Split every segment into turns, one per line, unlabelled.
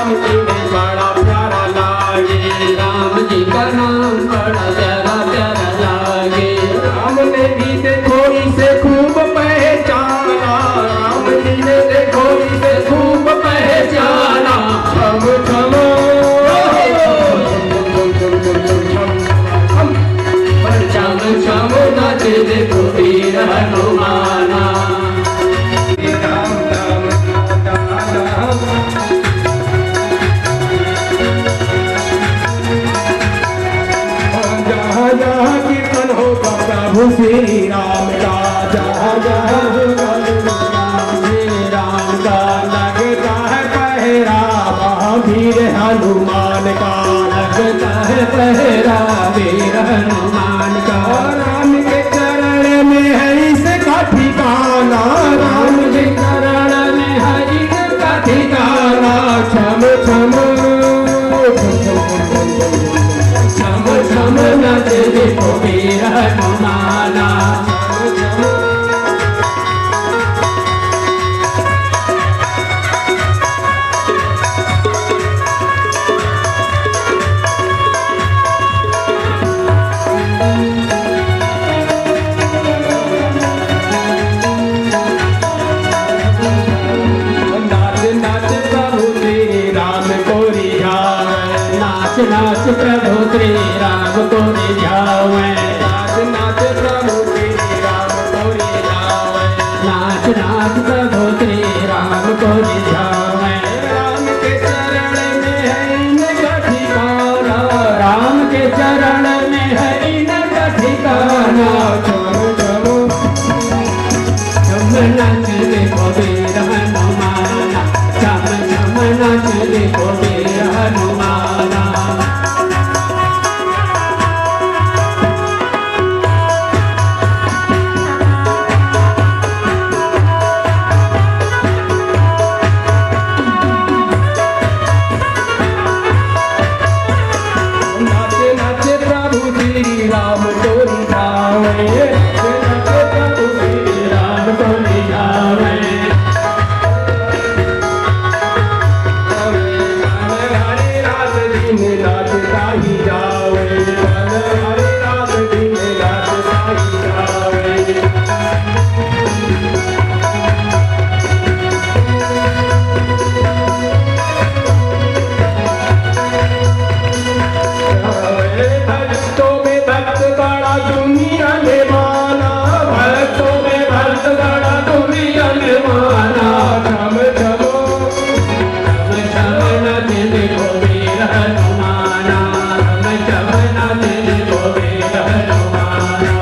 नाम इन्हें बड़ा प्यारा लागे।
राम जी का नाम बड़ा प्यारा प्यारा लागे।
राम ने भी देखो इसे खूब पहचाना, राम जी ने देखो इसे खूब पहचाना। छम छम
चम चम नाचे देखो वीर हनुमाना।
राम राम राम जहाँ जहाँ कीर्तन होगा प्रभु श्री राम का, जहाँ जहाँ
श्री राम का
लगता है पहरा वहाँ वीर हनुमान का,
लगता है पहरा वीर हनुमान का।
राम के चरण में है इसका ठिकाना,
राम जी चरण में हरि का ठिकाना।
छम छम
छम छम नाचे देखो वीर हनुमाना।
नाच नाच प्रभु श्री राम को रिझावे,
नाच नाच प्रभु श्री राम को रिझावे।
नाच नाच प्रभु श्री राम को रिझावे।
नाच नाच प्रभु श्री राम को रिझावे।
राम के चरण में है इनका ठिकाना,
राम के चरण में है इनका ठिकाना।
छम छम
छम नाच देखो वीर हनुमाना। छम छम नाच देखो वीर हनुमाना।
नाच नाच प्रभु श्री राम को रिझावे, नाच नाच प्रभु श्री
राम को रिझावे।
हरे रात दिन नाचता ही जावे, हरे रात दिन नाचता ही जावे। भक्तों में भक्त बड़ा दुनिया में माना, भक्तों में भक्त बड़ा दुनिया में माना। छम छम
छम नाच देखो वीर हनुमाना। छम नाच देखो वीर हनुमाना।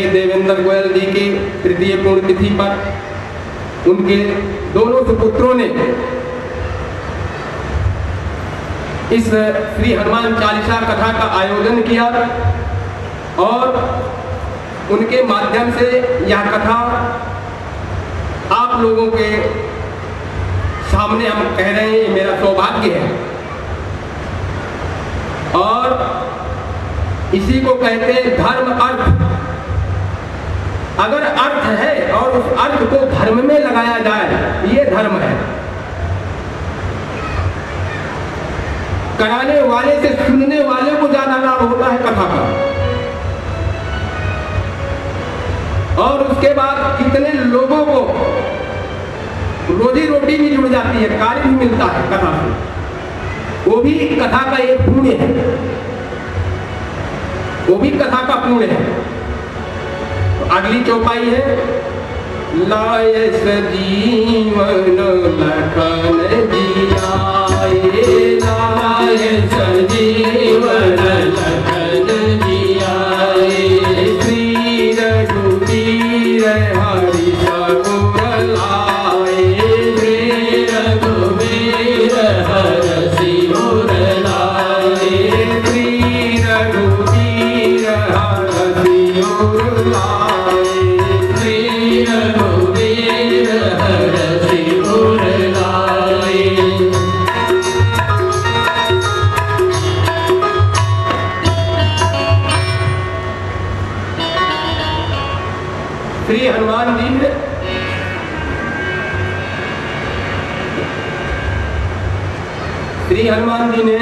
देवेंद्र गोयल जी की तृतीय पुण्यतिथि पर उनके दोनों सुपुत्रों ने इस श्री हनुमान चालीसा कथा का आयोजन किया और
उनके माध्यम से यह कथा आप लोगों के सामने हम कह रहे हैं, ये मेरा सौभाग्य है। और इसी को कहते हैं धर्म अर्थ। अगर अर्थ है और उस अर्थ को धर्म में लगाया जाए, ये धर्म है। कराने वाले से सुनने वाले को ज्यादा लाभ होता है कथा का। और उसके बाद कितने लोगों को रोजी रोटी भी जुड़ जाती है, कार्य भी मिलता है कथा से। वो भी कथा का एक पुण्य है, वो भी कथा का पुण्य है। तो अगली चौपाई है, लाए सजीवन लखन जियाए, लाए सजीवन लखन जियाए, श्री रघुवीर हरि सकुर लाए, श्री रघुवीर हरि सिर लाए, श्री रघुवीर हरि सिर लाए, श्री रघुवीर हरि सिर लाए। श्री हनुमान जी ने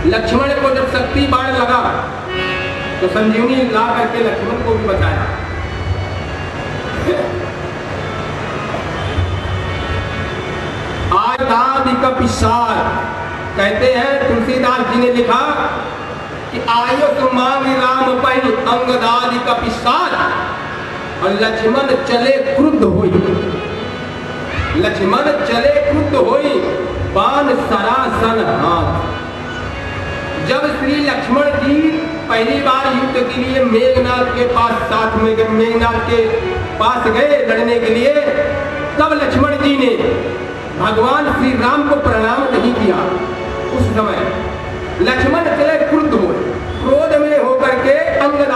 लक्ष्मण को जब शक्ति बाण लगा तो संजीवनी ला करके लक्ष्मण को भी बचाया। आयदादि का पिसार कहते हैं, तुलसीदास जी ने लिखा कि आयुष मांग राम पहि अंगदादि का पिसार, और लक्ष्मण चले क्रुद्ध होई, लक्ष्मण चले क्रुद्ध होई, बाण सरासन हाथ। जब श्री लक्ष्मण जी पहली बार युद्ध के लिए मेघनाथ के पास, साथ में मेघनाथ के पास गए लड़ने के लिए, तब लक्ष्मण जी ने भगवान श्री राम को प्रणाम नहीं किया। उस समय लक्ष्मण चले क्रुद्ध हुए, क्रोध में होकर के अंगद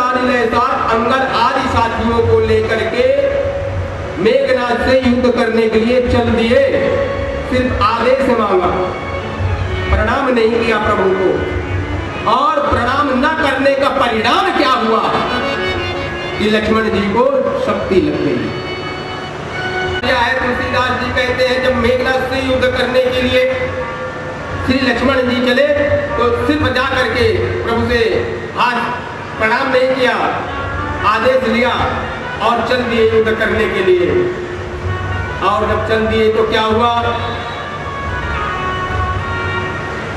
आदि साथियों को लेकर के मेघनाथ से युद्ध करने के लिए चल दिए। सिर्फ आदेश मांगा, प्रणाम नहीं किया प्रभु को। और प्रणाम न करने का परिणाम क्या हुआ कि लक्ष्मण जी को शक्ति लग गई। तुलसीदास जी कहते हैं, जब मेघनाथ से युद्ध करने के लिए श्री लक्ष्मण जी चले तो सिर्फ जा करके प्रभु से हाथ प्रणाम नहीं किया, आदेश लिया और चल दिए युद्ध करने के लिए। और जब चल दिए तो क्या हुआ,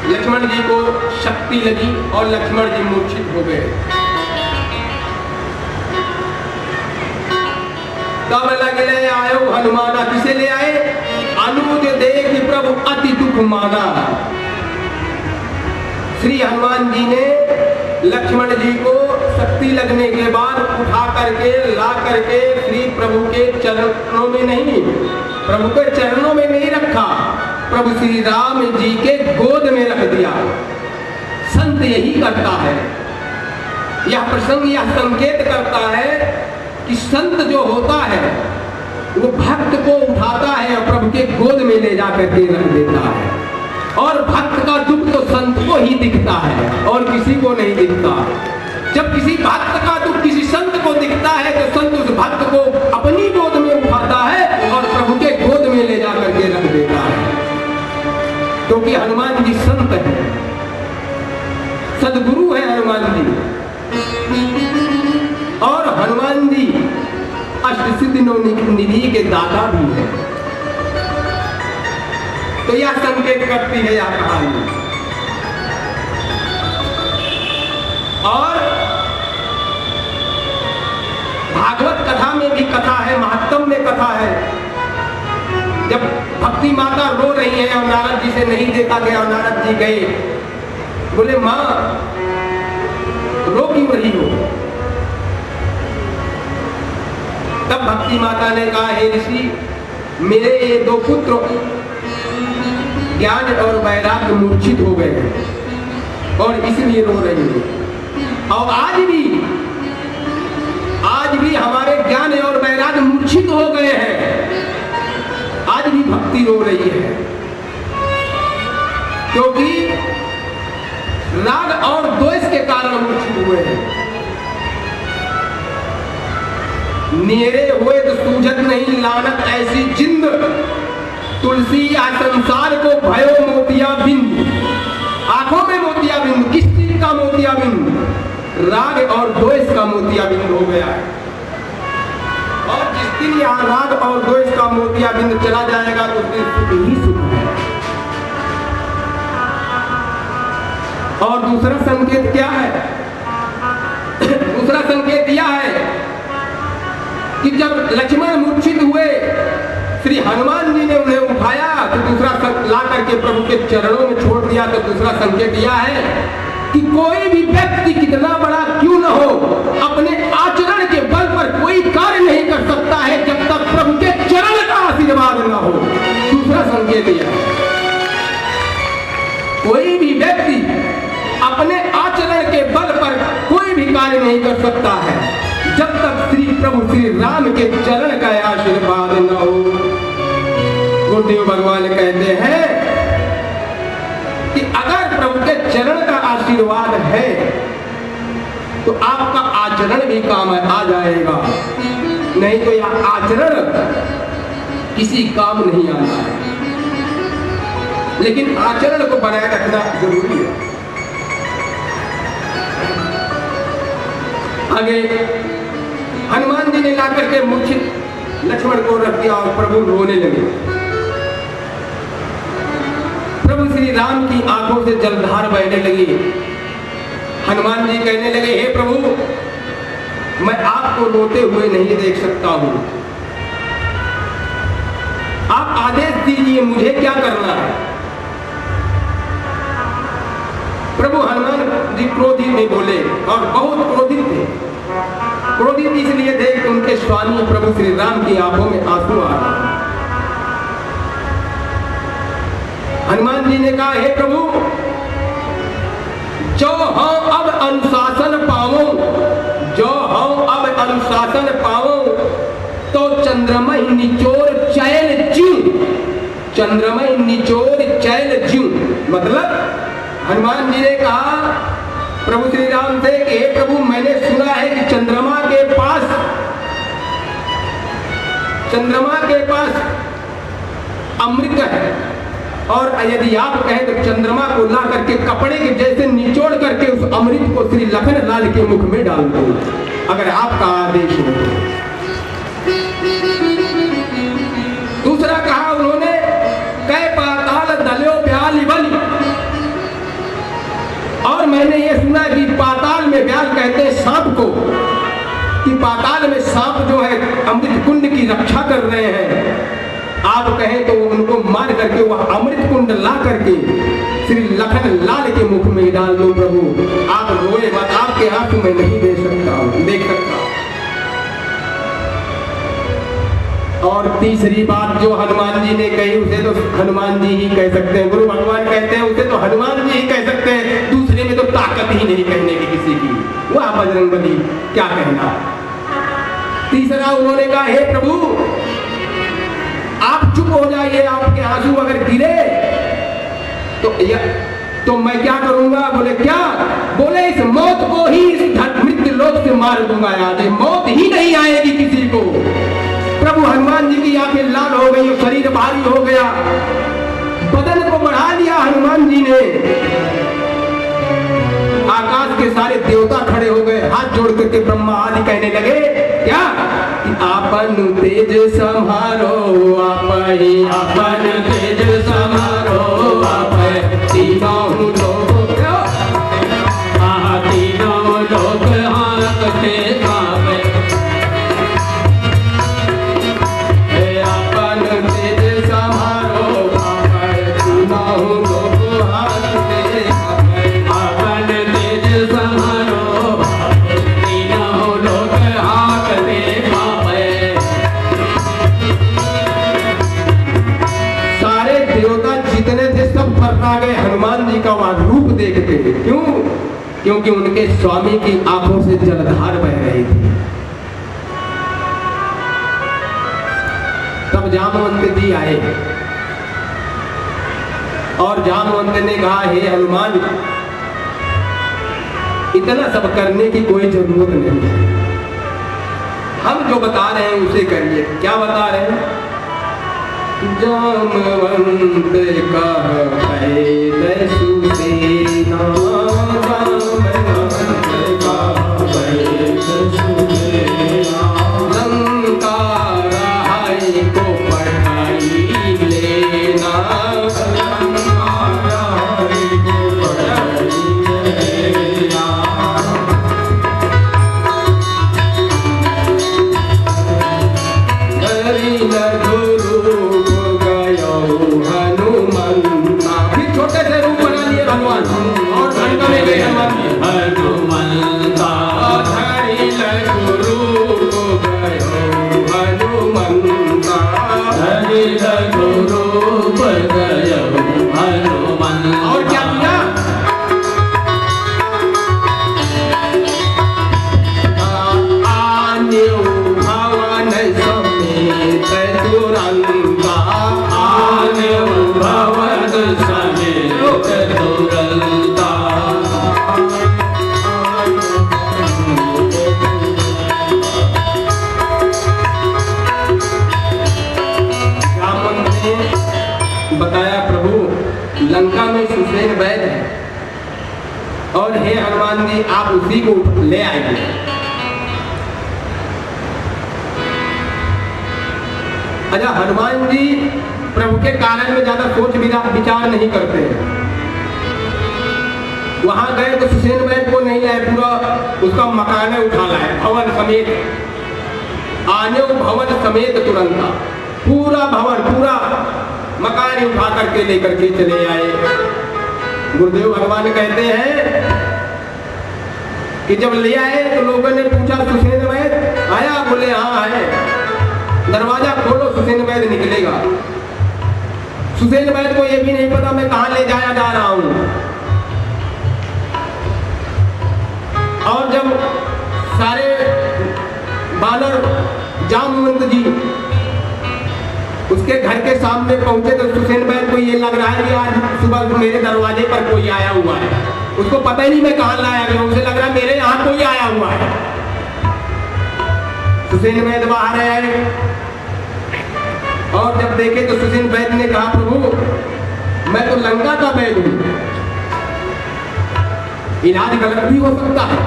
लक्ष्मण जी को शक्ति लगी और लक्ष्मण जी मूर्छित हो गए। तब लगे आयो हनुमाना, किसे ले आए, अनुज देख प्रभु अति दुख माना। श्री हनुमान जी ने लक्ष्मण जी को शक्ति लगने के बाद उठा करके ला करके श्री प्रभु के चरणों में नहीं, प्रभु के चरणों में नहीं रखा, प्रभु श्री राम जी के गोद में रख दिया। संत यही करता है। यह प्रसंग यह संकेत करता है कि संत जो होता है वो भक्त को उठाता है और प्रभु के गोद में ले जाकर के रख देता है। और भक्त का दुख तो संत को ही दिखता है और किसी को नहीं दिखता। जब किसी भक्त का दुख किसी संत को दिखता है तो संत उस भक्त को अपनी गोद में उठाता है और प्रभु के गोद में ले जाकर के रख देता है। क्योंकि हनुमान जी संत है, सदगुरु है हनुमान जी। और हनुमान जी अष्ट सिद्धि निधि के दाता भी है। तो यह संकेत करती है यह कहानी। और भागवत कथा में भी कथा है, महात्म में कथा है। जब भक्ति माता रो रही है और नारद जी से नहीं देखा गया और नारद जी गए, बोले माँ रो क्यों रही हो? तब भक्ति माता ने कहा, हे ऋषि, मेरे ये दो पुत्र ज्ञान और वैराग्य मूर्छित हो गए और इसलिए रो रही हूँ। और आज भी ज्ञान और वैराग्य मूर्छित हो गए हैं। आज भी भक्ति रो रही है, क्योंकि राग और द्वेष के कारण मूर्छित हुए हैं। नेरे हुए तो सूझत नहीं लानत ऐसी जिंद, तुलसी या संसार को भयो मोतिया बिंद। आंखों में मोतिया बिंद, किस चीज का मोतिया बिंद? राग और द्वेष का मोतिया बिंद हो गया है। और जिस दिन यहाँ राग और द्वेष का मोतिया बिंद चला जाएगा तो उस दिन सुख ही सुख है। और दूसरा संकेत क्या है? दूसरा संकेत यह है कि जब लक्ष्मण मूर्छित हुए, श्री हनुमान जी ने उन्हें उठाया तो दूसरा ला करके प्रभु के चरणों में छोड़ दिया। तो दूसरा संकेत यह है कि कोई भी व्यक्ति कितना बड़ा क्यों न हो, अपने आचरण के बल पर कोई कार्य नहीं कर सकता है जब तक प्रभु के चरण का आशीर्वाद न हो। दूसरा संकेत यह है, कोई भी व्यक्ति अपने आचरण के बल पर कोई भी कार्य नहीं कर सकता है जब तक श्री प्रभु श्री राम के चरण का आशीर्वाद न हो। गुरुदेव भगवान कहते हैं कि अगर प्रभु के चरण का आशीर्वाद है तो आपका आचरण भी काम आ जाएगा, नहीं तो यह आचरण किसी काम नहीं आता है। लेकिन आचरण को बनाए रखना जरूरी है। आगे हनुमान जी ने ला करके मूर्छित लक्ष्मण को रख दिया और प्रभु रोने लगे। प्रभु श्री राम की आंखों से जलधार बहने लगी। हनुमान जी कहने लगे, हे प्रभु, मैं आपको रोते हुए नहीं देख सकता हूं, आप आदेश दीजिए मुझे क्या करना है। प्रभु हनुमान जी क्रोधित नहीं बोले और बहुत क्रोधित थे। क्रोधित इसलिए थे कि उनके स्वामी प्रभु श्री राम की आंखों में आंसू आ रहे। हनुमान जी ने कहा, हे प्रभु, जो हम अब अनुशासन पावो, जो हम अब अनुशासन पावो तो चंद्रमय निचोर चैल ज्यों, चंद्रमय निचोर चैल ज्यों। मतलब हनुमान जी ने कहा प्रभु श्री राम से कि हे प्रभु, मैंने सुना है कि चंद्रमा के पास अमृत है, और यदि आप कहें तो चंद्रमा को ला करके कपड़े के जैसे निचोड़ करके उस अमृत को श्री लखन लाल के मुख में डाल दो, अगर आपका आदेश हो। दूसरा कहा उन्होंने, कै पाताल दलो ब्याल बलि, और मैंने ये सुना कि पाताल में ब्याल कहते हैं सांप को, कि पाताल में सांप जो है अमृत कुंड की रक्षा कर रहे हैं। आप कहें तो उनको मार करके वह अमृत कुंड ला करके श्री लखन लाल के मुख में डाल दो। प्रभु आप रोए मत, आपके हाथ में नहीं देख सकता। और तीसरी बात जो हनुमान जी ने कही उसे तो हनुमान जी ही कह सकते हैं। गुरु भगवान कहते हैं उसे तो हनुमान जी ही कह सकते हैं, दूसरे में तो ताकत ही नहीं कहने की किसी की। वह बजरंगबली क्या कहना। तीसरा उन्होंने कहा, हे प्रभु, आप चुप हो जाइए, आपके आंसू अगर गिरे तो मैं क्या करूंगा। बोले क्या? बोले इस मौत को ही इस मृत्यु लोक से मार दूंगा। आज मौत ही नहीं आएगी किसी को। प्रभु हनुमान जी की आंखें लाल हो गई, शरीर भारी हो गया, बदन को बढ़ा लिया हनुमान जी ने। आकाश के सारे देवता खड़े हो गए, हाथ जोड़ करके ब्रह्मा आदि कहने लगे क्या कि आपन तेज संहारो, आप ही आपन तेज संहारो, आप तीनों लोग तीनों लोग हाथ कांपे, आपन तेज संहारो, आप तीनों लोग हाथ कांपे, आपन तेज संहारो, तीनों लोग हाथ कांपे। सारे देवता जितने थे सब थर्रा गए हनुमान जी का वह रूप देखते। क्यों? क्योंकि उनके स्वामी की आंखों से जलधार बह रही थी। तब जामवंत जी आए और जामवंत ने कहा, हे हनुमान, इतना सब करने की कोई जरूरत नहीं है, हम जो बता रहे हैं उसे करिए। क्या बता रहे हैं? जामवंत का है सुसेना, जामवंत का है सुसेना, लंका राही को पढ़ाई लेना, लंका राही को पढ़ाई लेना। फिर छोटे से रूप बना लिए भगवान और लंका में गए हनुमंता, और क्या किया? आन्यो भवन समेत तुरंता, आन्यो भवन समेत तुरंता। रावण ने बताया, प्रभु लंका में सुसेन वैद है और हे हनुमान जी आप उसी को ले आएंगे। अच्छा, हनुमान जी प्रभु के कारण में ज्यादा सोच विचार नहीं करते हैं। वहां गए तो सुसेन वैद को नहीं लाए, पूरा उसका मकान उठा लाए भवन समेत, आने भवन समेत तुरंत, पूरा भवन पूरा मकान उठा करके लेकर के चले आए। गुरुदेव भगवान कहते हैं कि जब ले आए तो लोगों ने पूछा, सुसेन वैद आया? बोले हाँ आए। दरवाजा खोलो, सुसेन वैद निकलेगा। सुसेन वैद को यह भी नहीं पता मैं कहां ले जाया जा रहा हूं। और जब सारे बानर जामवंत जी उसके घर के सामने पहुंचे तो सुसेन वैद को ये लग रहा है कि आज सुबह मेरे दरवाजे पर कोई आया हुआ है। उसको पता ही नहीं मैं कहां लाया गया, उसे लग रहा है मेरे यहाँ कोई आया हुआ है। सुसेन वैद बाहर आए और जब देखे तो सुसेन वैद ने कहा, प्रभु मैं तो लंका का वैद हूं, इलाज गलत भी हो सकता है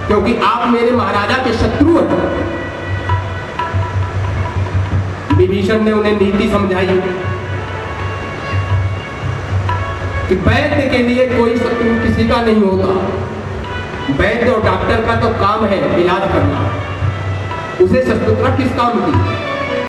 क्योंकि आप मेरे महाराजा के शत्रु हैं। विभीषण ने उन्हें नीति समझाई कि वैद्य के लिए कोई शत्रु किसी का नहीं होता। वैद्य और डॉक्टर का तो काम है इलाज करना, उसे शत्रुता किस काम की?